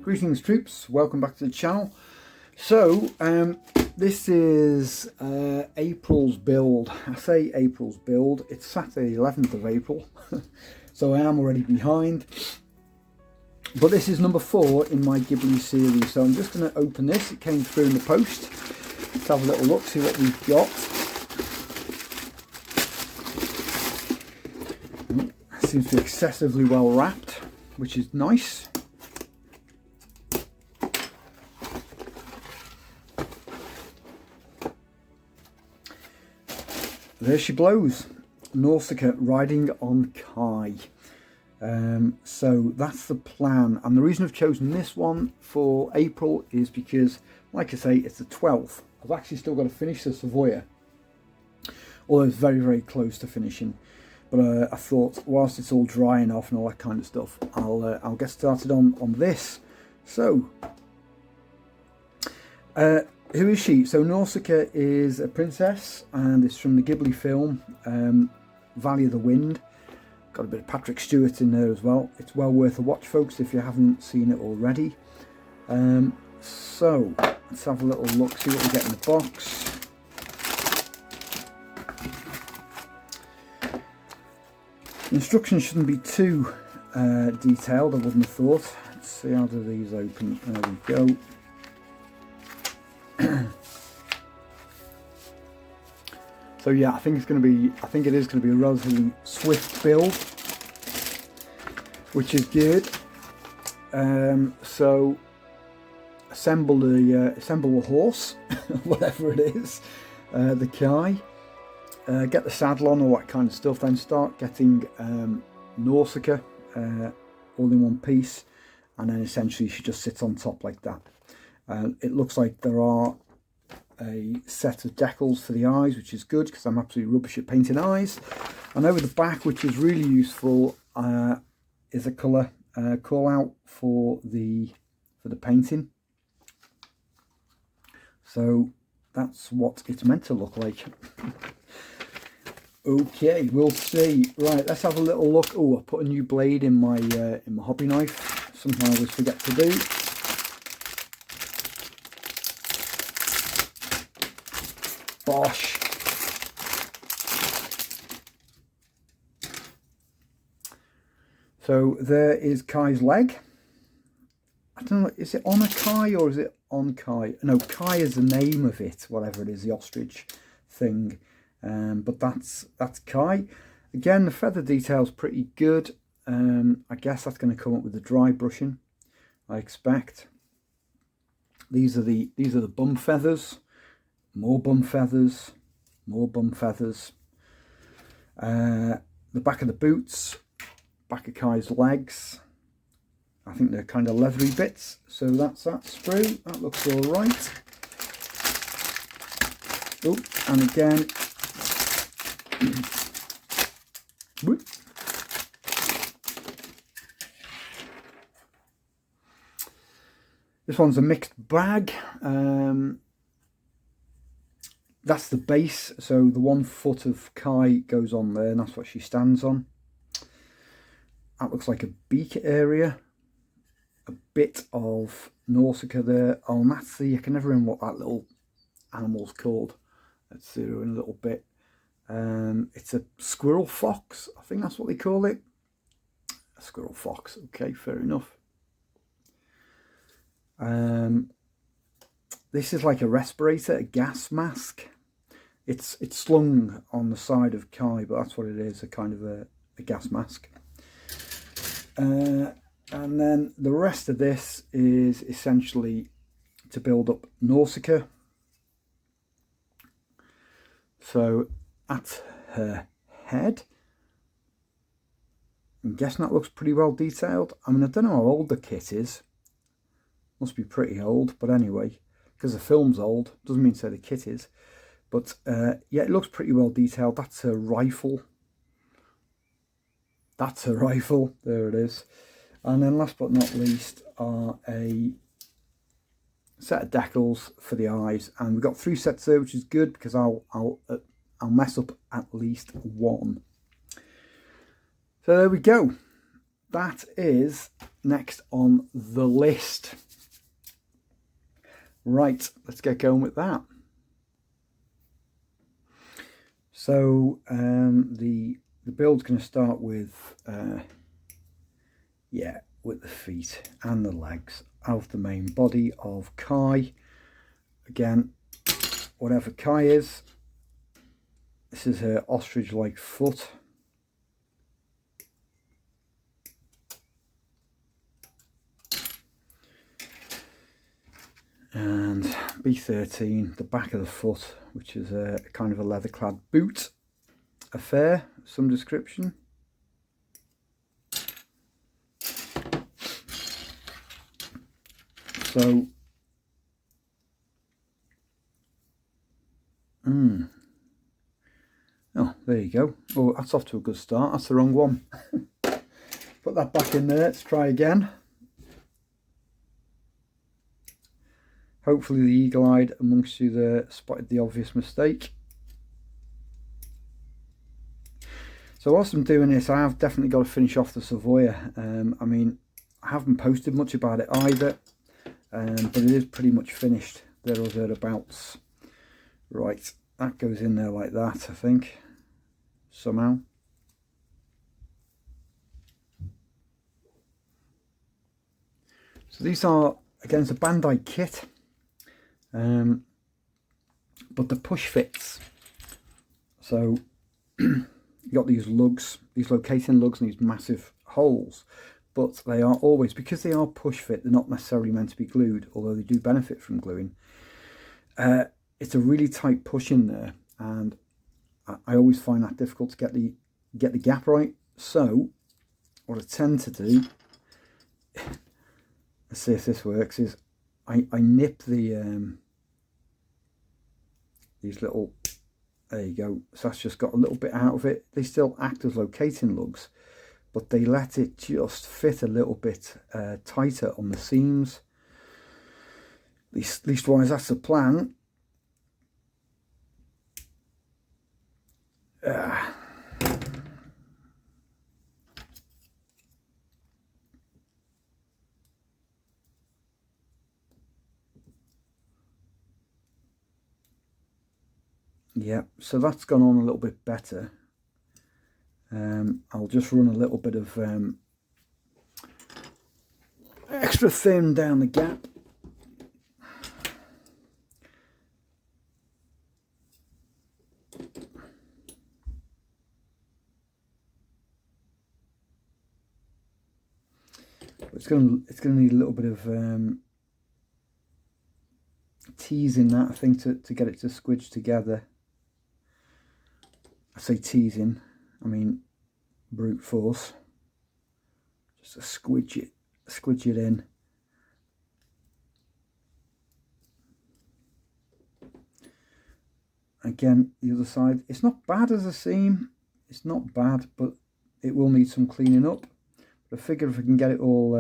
Greetings troops, welcome back to the channel. So this is April's build. I say April's build, it's Saturday 11th of April, so I am already behind. But this is number 4 in my Ghibli series, so I'm just going to open this. It came through in the post. Let's have a little look, see what we've got. It seems to be excessively well wrapped, which is nice. There she blows, Nausicaä riding on Kai. So that's the plan, and the reason I've chosen this one for April is because, like I say, it's the 12th. I've actually still got to finish the Savoia, although it's very, very close to finishing. But I thought, whilst it's all drying off and all that kind of stuff, I'll get started on this. So, who is she? So Nausicaä is a princess, and it's from the Ghibli film Valley of the Wind. Got a bit of Patrick Stewart in there as well. It's well worth a watch, folks, if you haven't seen it already. So let's have a little look, see what we get in the box. The instructions shouldn't be too detailed, I wouldn't have thought. Let's see, how do these open? There we go. So yeah, I think it is going to be a relatively swift build, which is good. So assemble the horse, whatever it is, the Kai, get the saddle on, all that kind of stuff. Then start getting Nausicaä all in one piece, and then essentially she just sits on top like that. It looks like there are a set of decals for the eyes, which is good because I'm absolutely rubbish at painting eyes. And over the back, which is really useful, is a colour call out for the painting. So that's what it's meant to look like. Okay, we'll see. Right, let's have a little look. Oh, I put a new blade in my hobby knife. Something I always forget to do. Bosh. So there is Kai's leg. I don't know, is it on a Kai or is it on Kai? No, Kai is the name of it, whatever it is, the ostrich thing. But that's Kai. Again, the feather detail's pretty good. I guess that's going to come up with the dry brushing, I expect. These are the bum feathers. More bum feathers, more bum feathers. The back of the boots, back of Kai's legs. I think they're kind of leathery bits. So that's that sprue. That looks all right. Oh, and again. This one's a mixed bag. That's the base, so the 1 foot of Kai goes on there, and that's what she stands on. That looks like a beak area. A bit of Nausicaä there. Oh, and that's I can never remember what that little animal's called. Let's see in a little bit. It's a squirrel fox, I think that's what they call it. A squirrel fox, okay, fair enough. This is like a respirator, a gas mask. It's slung on the side of Kai, but that's what it is, a kind of a gas mask. And then the rest of this is essentially to build up Nausicaä. So at her head, I'm guessing that looks pretty well detailed. I mean, I don't know how old the kit is. Must be pretty old, but anyway, because the film's old, doesn't mean to say the kit is. But yeah, it looks pretty well detailed. That's a rifle. That's a rifle. There it is. And then last but not least are a set of decals for the eyes. And we've got 3 sets there, which is good because I'll mess up at least one. So there we go. that is next on the list. Right, let's get going with that. So the build's going to start with with the feet and the legs of the main body of Kai. Again, whatever Kai is, this is her ostrich-like foot. And B13, the back of the foot, which is a kind of a leather-clad boot affair, some description. So, oh, there you go. Oh, that's off to a good start. That's the wrong one. Put that back in there. Let's try again. Hopefully the eagle-eyed amongst you there spotted the obvious mistake. So whilst I'm doing this, I have definitely got to finish off the Savoia. I mean, I haven't posted much about it either, but it is pretty much finished there or thereabouts. Right, that goes in there like that, I think, somehow. So these are, again, it's a Bandai kit, but the push fits. So you got these lugs, these locating lugs, and these massive holes, but they are always, because they are push fit, they're not necessarily meant to be glued, although they do benefit from gluing. It's a really tight push in there, and I always find that difficult to get the gap right. So what I tend to do, let's see if this works, is I nip the these little, there you go, so that's just got a little bit out of it. They still act as locating lugs, but they let it just fit a little bit tighter on the seams. Leastwise, that's the plan. Yeah, so that's gone on a little bit better. I'll just run a little bit of extra thin down the gap. It's going to need a little bit of teasing that, I think, to get it to squidge together. I say teasing, I mean brute force. Just to squidge it in. Again, the other side, it's not bad as a seam, it's not bad, but it will need some cleaning up. But I figure if I can get it all,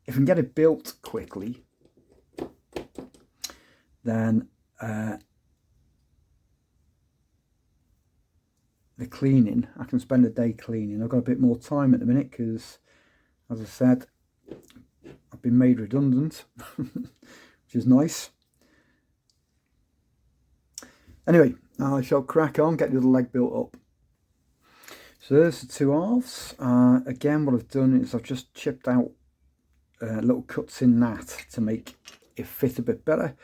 if I can get it built quickly, then the cleaning, I can spend a day cleaning. I've got a bit more time at the minute because, as I said, I've been made redundant, which is nice. Anyway, I shall crack on, get the other leg built up. So there's the two halves. Again, what I've done is I've just chipped out little cuts in that to make it fit a bit better.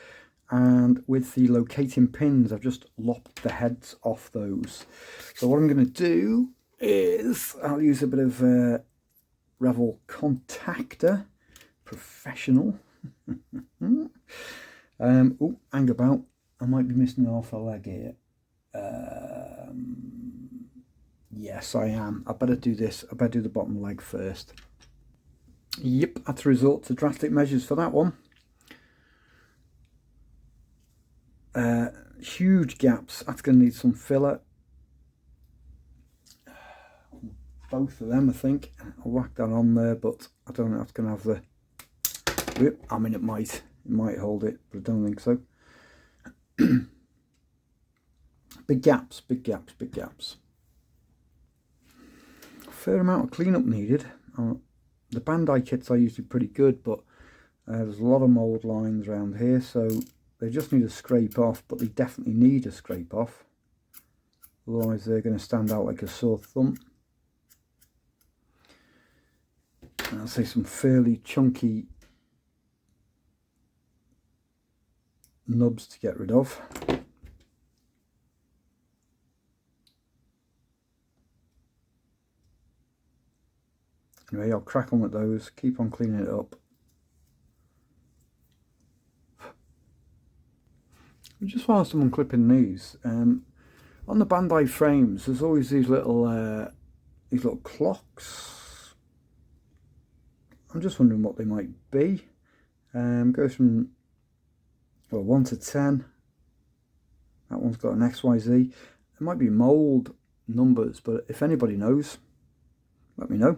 And with the locating pins, I've just lopped the heads off those. So what I'm going to do is I'll use a bit of Revel contactor, professional. Oh, hang about. I might be missing half a leg here. Yes, I am. I better do this. I better do the bottom leg first. Yep, had to resort to drastic measures for that one. Huge gaps. That's going to need some filler. Both of them, I think. I'll whack that on there, but I don't know if it's going to have the... I mean, it might hold it, but I don't think so. Big gaps, big gaps, big gaps. fair amount of cleanup needed. The Bandai kits are usually pretty good, but there's a lot of mould lines around here, so they just need a scrape off, but they definitely need a scrape off. Otherwise they're going to stand out like a sore thumb. And I'll say some fairly chunky nubs to get rid of. Anyway, I'll crack on with those, keep on cleaning it up. Just whilst I'm unclipping these, on the Bandai frames, there's always these little clocks. I'm just wondering what they might be. Goes from 1 to 10. That one's got an XYZ. It might be mould numbers, but if anybody knows, let me know.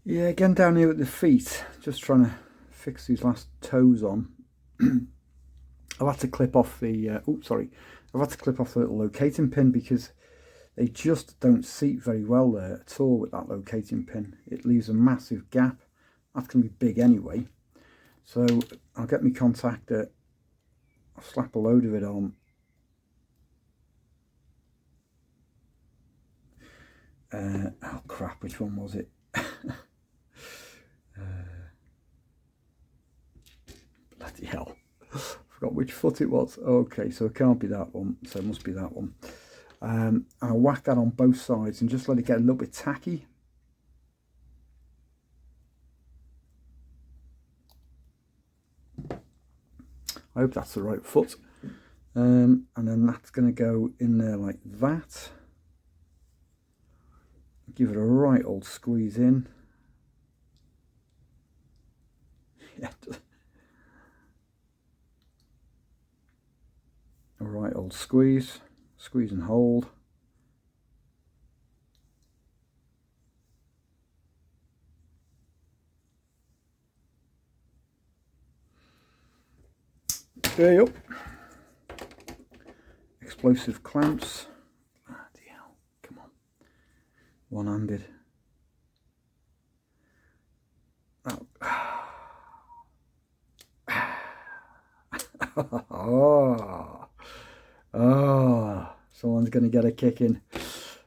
Yeah, again down here at the feet, just trying to fix these last toes on. I've had to clip off the, I've had to clip off the little locating pin because they just don't seat very well there at all with that locating pin. It leaves a massive gap. That's going to be big anyway. So I'll get my contactor, I'll slap a load of it on. Oh crap, which one was it? Bloody hell. Forgot which foot it was. Okay, so it can't be that one, so it must be that one. I'll whack that on both sides and just let it get a little bit tacky. I hope that's the right foot. And then that's going to go in there like that. Give it a right old squeeze in. Yeah. A right old squeeze and hold. There you go. Explosive clamps. Bloody hell, come on. One-handed. Oh. Oh, someone's going to get a kick in.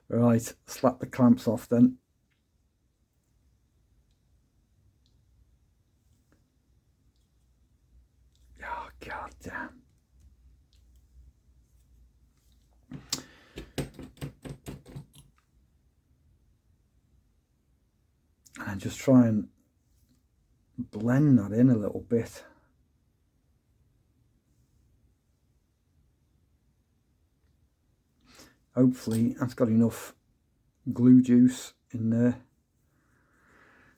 Right, slap the clamps off then. Oh, god damn. And just try and blend that in a little bit. Hopefully that's got enough glue juice in there.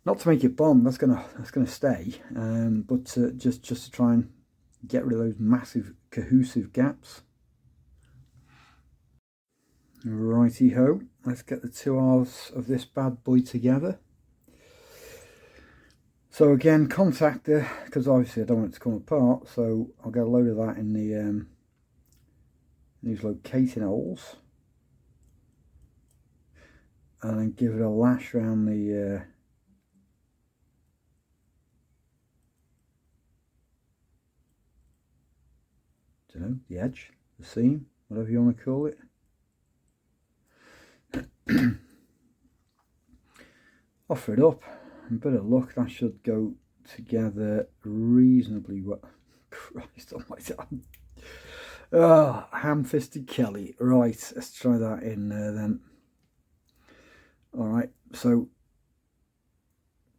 Not to make it bomb, that's gonna stay, but just to try and get rid of those massive cohesive gaps. Righty ho, let's get the two halves of this bad boy together. So again, contactor, because obviously I don't want it to come apart, so I'll get a load of that in the these locating holes. And then give it a lash around the don't know, the edge, the seam, whatever you want to call it. Offer it up, and a bit of luck, that should go together reasonably well. Christ almighty. Oh, Hamfisted Kelly. Right, let's try that in there then. Alright, so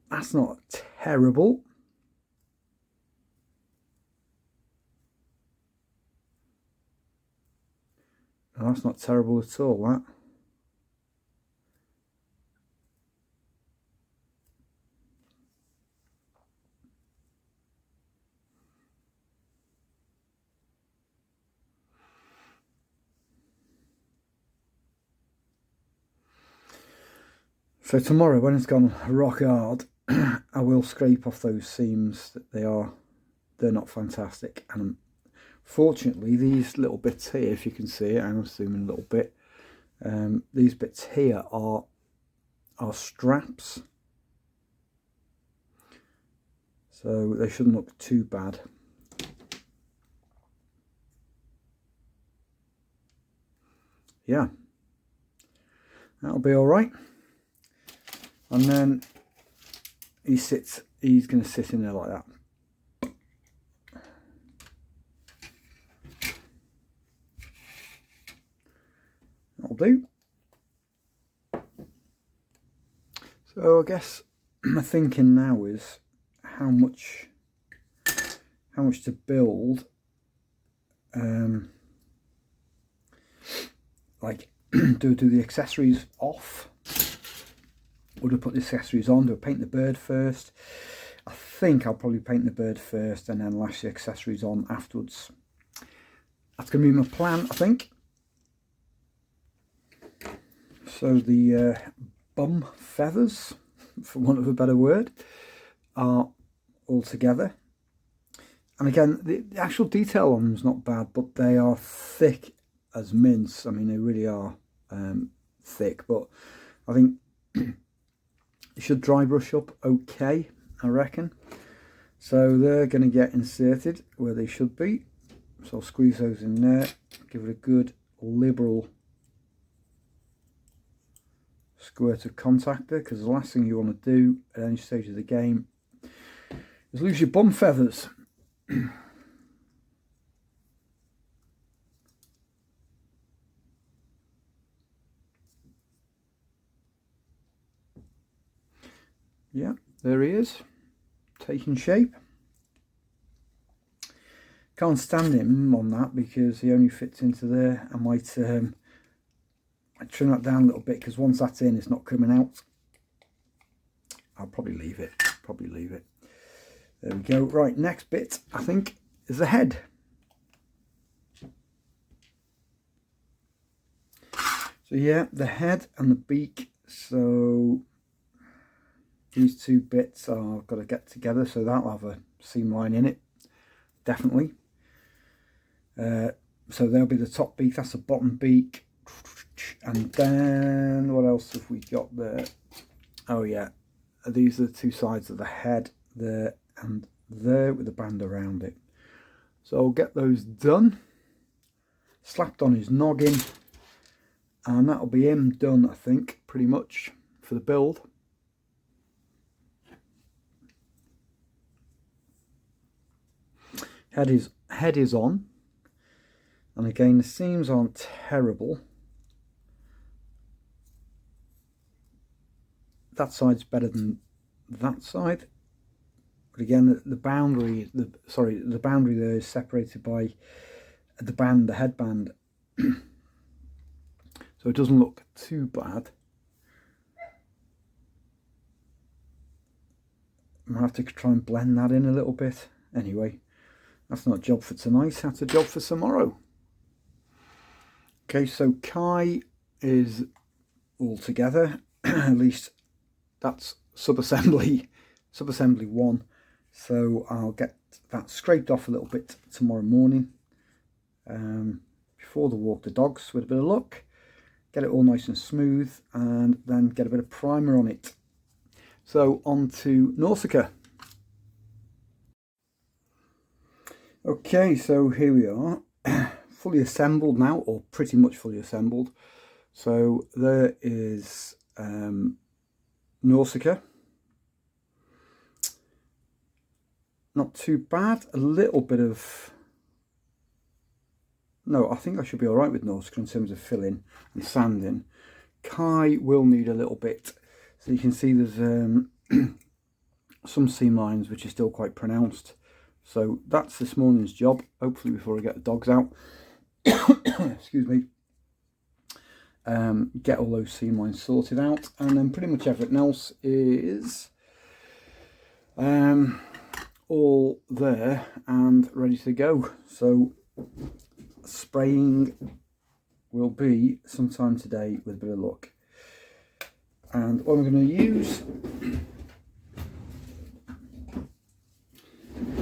that's not terrible. No, that's not terrible at all, that. So tomorrow, when it's gone rock hard, I will scrape off those seams. They're not fantastic. And fortunately, these little bits here, if you can see it, I'm assuming a little bit, These bits here are straps, so they shouldn't look too bad. Yeah, that'll be all right. And then he's going to sit in there like that. That'll do. So I guess my thinking now is how much to build. Like do the accessories off, or do I put the accessories on? Do I paint the bird first? I think I'll probably paint the bird first and then lash the accessories on afterwards. That's going to be my plan, I think. So the bum feathers, for want of a better word, are all together. And again, the actual detail on them is not bad, but they are thick as mince. I mean, they really are thick, but I think it should dry brush up okay, I reckon. So they're going to get inserted where they should be. So I'll squeeze those in there, give it a good liberal squirt of contact there, because the last thing you want to do at any stage of the game is lose your bum feathers. Yeah, there he is, taking shape. Can't stand him on that because he only fits into there. I might trim that down a little bit, because once that's in, it's not coming out. I'll probably leave it. There we go. Right, next bit, I think, is the head. So yeah, the head and the beak. So these two bits are got to get together, so that'll have a seam line in it, definitely. So there'll be the top beak, that's the bottom beak. And then what else have we got there? Oh yeah, these are the two sides of the head, there and there, with the band around it. So I'll get those done, slapped on his noggin, and that'll be him done, I think, pretty much for the build. Head is on, and again the seams aren't terrible. That side's better than that side, but again the boundary there is separated by the headband, so it doesn't look too bad. I might have to try and blend that in a little bit. Anyway, that's not a job for tonight, that's a job for tomorrow. Okay, so Kai is all together, at least that's subassembly 1. So I'll get that scraped off a little bit tomorrow morning, before the walk the dogs with a bit of luck, get it all nice and smooth, and then get a bit of primer on it. So on to Nausicaä. Okay, so here we are, fully assembled now, or pretty much fully assembled. So there is Nausicaä. Not too bad, a little bit of... No, I think I should be all right with Nausicaä in terms of filling and sanding. Kai will need a little bit. So you can see there's some seam lines which are still quite pronounced. So that's this morning's job, hopefully before I get the dogs out. Excuse me. Get all those seam lines sorted out, and then pretty much everything else is all there and ready to go. So spraying will be sometime today with a bit of luck. And what I'm going to use,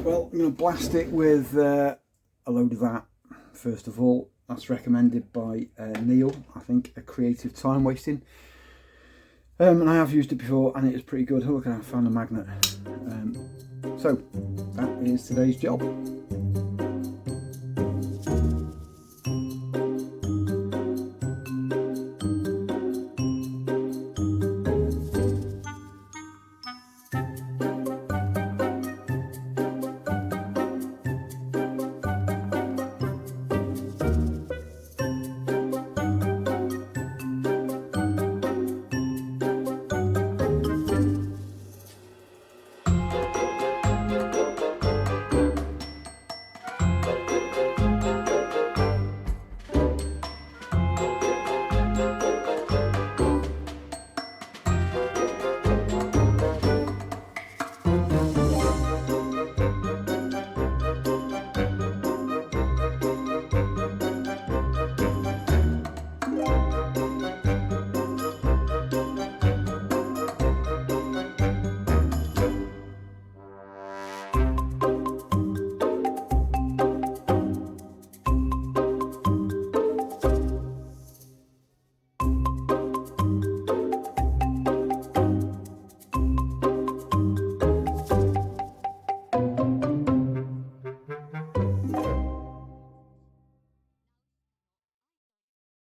well, I'm going to blast it with a load of that first of all, That's recommended by Neil, I think, A Creative Time Wasting. And I have used it before and it is pretty good. Oh, look, I found a magnet. So that is today's job.